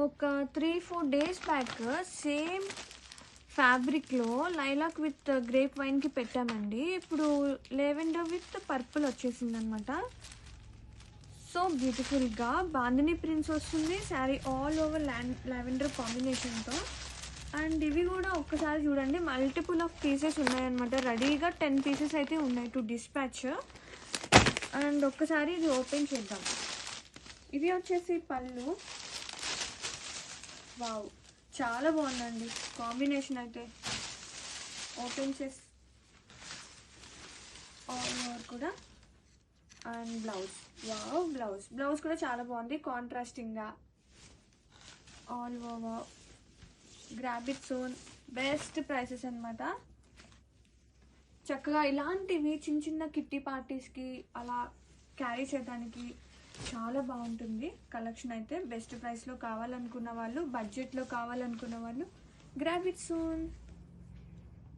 ఒక 3-4 days back same ఫ్యాబ్రిక్లో lilac with grape వైన్కి పెట్టామండి. ఇప్పుడు లెవెండర్ విత్ పర్పుల్ వచ్చేసింది అనమాట. సో బ్యూటిఫుల్గా బాందిని ప్రింట్స్ వస్తుంది. శారీ ఆల్ ఓవర్ లావెండర్ కాంబినేషన్తో. అండ్ ఇవి కూడా ఒక్కసారి చూడండి, మల్టిపుల్ ఆఫ్ పీసెస్ ఉన్నాయన్నమాట. రెడీగా 10 పీసెస్ అయితే ఉన్నాయి టు డిస్పాచ్. అండ్ ఒక్కసారి ఇది ఓపెన్ చేద్దాం. ఇది వచ్చేసి పళ్ళు. వావ్, చాలా బాగుందండి కాంబినేషన్ అయితే. ఓపెన్ చేసి ఆల్ ఓవర్ కూడా. అండ్ బ్లౌజ్, వావ్, బ్లౌజ్ కూడా చాలా బాగుంది కాంట్రాస్టింగ్గా. All over grab it soon. Best prices అనమాట. చక్కగా ఇలాంటివి చిన్న చిన్న కిట్టి పార్టీస్కి అలా క్యారీ చేయడానికి చాలా బాగుంటుంది కలెక్షన్ అయితే. బెస్ట్ ప్రైస్లో కావాలనుకున్న వాళ్ళు, బడ్జెట్లో కావాలనుకున్న వాళ్ళు గ్రాబ్ ఇట్ సోన్.